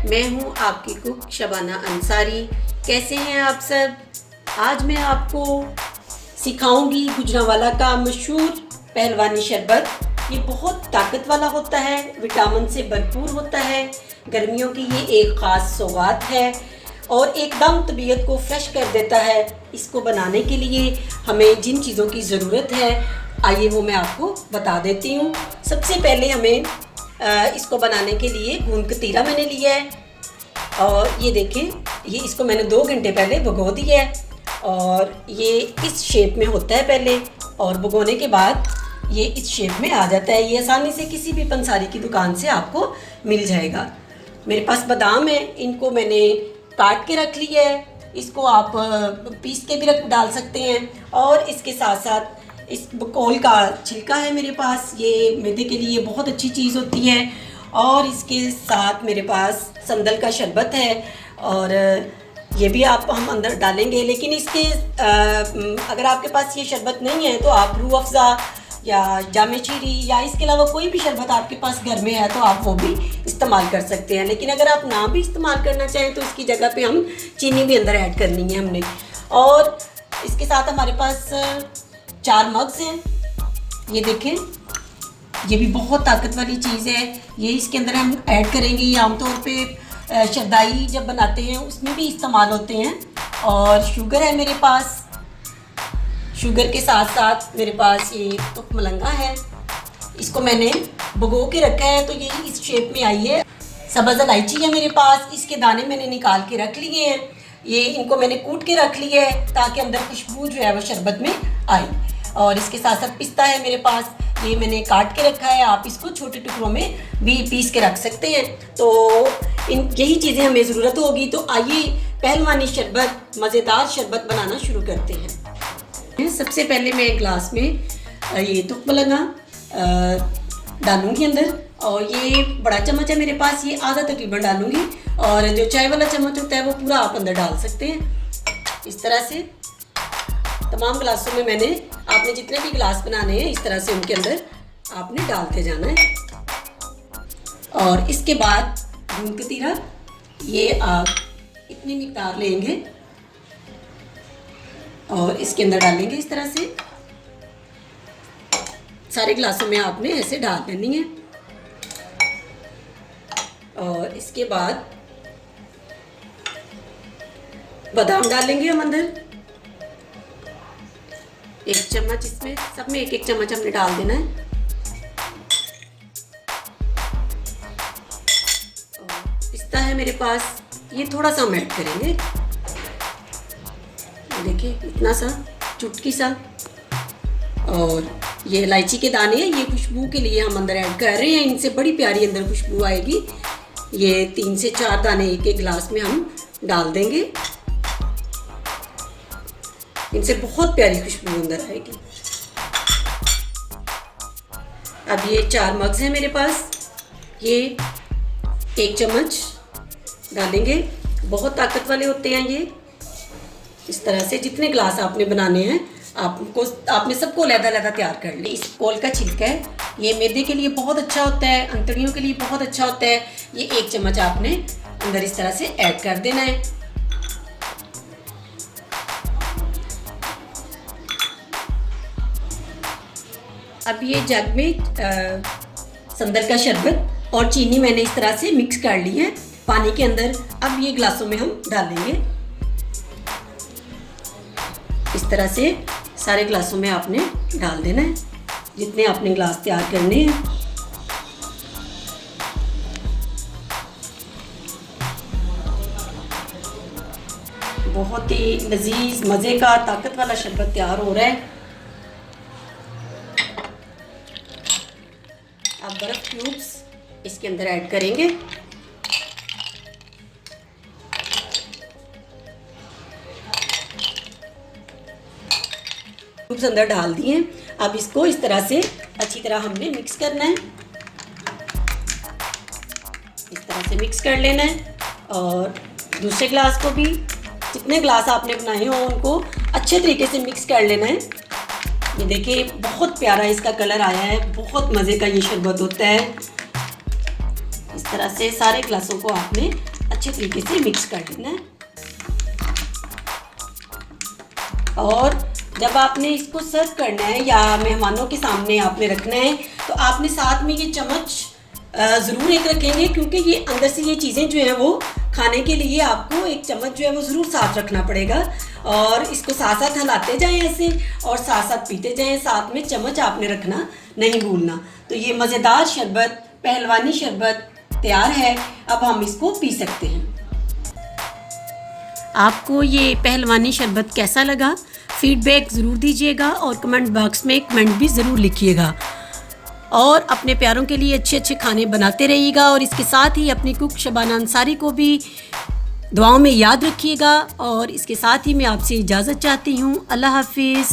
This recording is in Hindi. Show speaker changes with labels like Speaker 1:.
Speaker 1: मैं हूं आपकी कुक शबाना अंसारी। कैसे हैं आप सब? आज मैं आपको सिखाऊंगी गुजरांवाला का मशहूर पहलवानी शरबत। ये बहुत ताकत वाला होता है, विटामिन से भरपूर होता है। गर्मियों की ये एक ख़ास सौगात है और एकदम तबीयत को फ्रेश कर देता है। इसको बनाने के लिए हमें जिन चीज़ों की ज़रूरत है, आइए वो मैं आपको बता देती हूँ। सबसे पहले हमें इसको बनाने के लिए गूंद कतीरा मैंने लिया है और ये देखें, ये इसको मैंने 2 घंटे पहले भिगो दिया है और ये इस शेप में होता है पहले, और भिगोने के बाद ये इस शेप में आ जाता है। ये आसानी से किसी भी पंसारी की दुकान से आपको मिल जाएगा। मेरे पास बादाम है, इनको मैंने काट के रख लिया है। इसको आप पीस के भी डाल सकते हैं। और इसके साथ साथ इस बकौल का छिलका है मेरे पास, ये मैदे के लिए बहुत अच्छी चीज़ होती है। और इसके साथ मेरे पास संदल का शरबत है और ये भी हम अंदर डालेंगे। लेकिन इसके अगर आपके पास ये शरबत नहीं है तो आप रूह अफ़ज़ा या जामे चीरी या इसके अलावा कोई भी शरबत आपके पास घर में है तो आप वो भी इस्तेमाल कर सकते हैं। लेकिन अगर आप ना भी इस्तेमाल करना चाहें तो इसकी जगह पे हम चीनी भी अंदर ऐड करनी है हमने। और इसके साथ हमारे पास 4 मग्स हैं, ये देखें, ये भी बहुत ताकत वाली चीज़ है। ये इसके अंदर हम ऐड करेंगे। ये आमतौर पे शरदाई जब बनाते हैं उसमें भी इस्तेमाल होते हैं। और शुगर है मेरे पास, शुगर के साथ साथ मेरे पास ये तुख मलंगा है, इसको मैंने भिगो के रखा है तो ये इस शेप में आई है। सब्ज़ इलायची है मेरे पास, इसके दाने मैंने निकाल के रख लिए हैं। ये इनको मैंने कूट के रख लिया है ताकि अंदर खुशबू जो है वो शरबत में आए। और इसके साथ साथ पिस्ता है मेरे पास, ये मैंने काट के रखा है। आप इसको छोटे टुकड़ों में भी पीस के रख सकते हैं। तो यही चीज़ें हमें ज़रूरत होगी। तो आइए पहलवानी शरबत, मज़ेदार शरबत बनाना शुरू करते हैं। सबसे पहले मैं एक गिलास में ये तुख मलंगा डालूंगी अंदर, और ये बड़ा चम्मच है मेरे पास, ये आधा तकरीबन डालूंगी। और जो चाय वाला चम्मच होता है वो पूरा आप अंदर डाल सकते हैं। इस तरह से तमाम गिलासों में मैंने, आपने जितने भी गिलास बनाने हैं इस तरह से उनके अंदर आपने डालते जाना है। और इसके बाद गूंद कतीरा, ये आप इतनी मिकदार लेंगे और इसके अंदर डालेंगे। इस तरह से सारे गिलासों में आपने ऐसे डाल देनी है। और इसके बाद बादाम डालेंगे हम अंदर, 1 चम्मच, इसमें सब में 1-1 चम्मच हमने डाल देना है। और पिस्ता है मेरे पास, ये थोड़ा सा हम ऐड करेंगे, देखिए इतना सा, चुटकी सा। और ये इलायची के दाने हैं, ये खुशबू के लिए हम अंदर ऐड कर रहे हैं। इनसे बड़ी प्यारी अंदर खुशबू आएगी। ये 3 से 4 दाने एक गिलास में हम डाल देंगे, इनसे बहुत प्यारी खुशबू अंदर आएगी। अब ये 4 मग्स हैं मेरे पास, ये 1 चम्मच डालेंगे। बहुत ताकत वाले होते हैं ये। इस तरह से जितने गिलास आपने बनाने हैं आपने सबको अलग-अलग तैयार कर लिया। इस कोल का छिलका है, ये मैदे के लिए बहुत अच्छा होता है, अंतड़ियों के लिए बहुत अच्छा होता है। ये 1 चम्मच आपने अंदर इस तरह से ऐड कर देना है। अब ये जग में संदल का शरबत और चीनी मैंने इस तरह से मिक्स कर ली है पानी के अंदर। अब ये गिलासों में हम डालेंगे। इस तरह से सारे गिलासों में आपने डाल देना है, जितने आपने गिलास तैयार करने हैं। बहुत ही लजीज मज़े का ताकत वाला शरबत तैयार हो रहा है। अब बर्फ क्यूब्स इसके अंदर ऐड करेंगे। क्यूब्स अंदर डाल दिए। अब इसको इस तरह से अच्छी तरह हमने मिक्स करना है, इस तरह से मिक्स कर लेना है। और दूसरे गिलास को भी, जितने गिलास आपने बनाए हों उनको अच्छे तरीके से मिक्स कर लेना है। ये देखिए बहुत प्यारा इसका कलर आया है, बहुत मज़े का ये शरबत होता है। इस तरह से सारे गिलासों को आपने अच्छे तरीके से मिक्स कर लेना है। और जब आपने इसको सर्व करना है या मेहमानों के सामने आपने रखना है तो आपने साथ में ये चम्मच ज़रूर एक रखेंगे, क्योंकि ये अंदर से ये चीज़ें जो हैं वो खाने के लिए आपको एक चम्मच जो है वो ज़रूर साथ रखना पड़ेगा। और इसको साथ साथ हिलाते जाएं ऐसे और साथ साथ पीते जाएं, साथ में चम्मच आपने रखना नहीं भूलना। तो ये मज़ेदार शरबत, पहलवानी शरबत तैयार है। अब हम इसको पी सकते हैं। आपको ये पहलवानी शरबत कैसा लगा? फीडबैक ज़रूर दीजिएगा और कमेंट बॉक्स में कमेंट भी ज़रूर लिखिएगा। और अपने प्यारों के लिए अच्छे अच्छे खाने बनाते रहिएगा और इसके साथ ही अपनी कुक शबाना अंसारी को भी दुआओं में याद रखिएगा। और इसके साथ ही मैं आपसे इजाज़त चाहती हूँ। अल्लाह हाफिज़।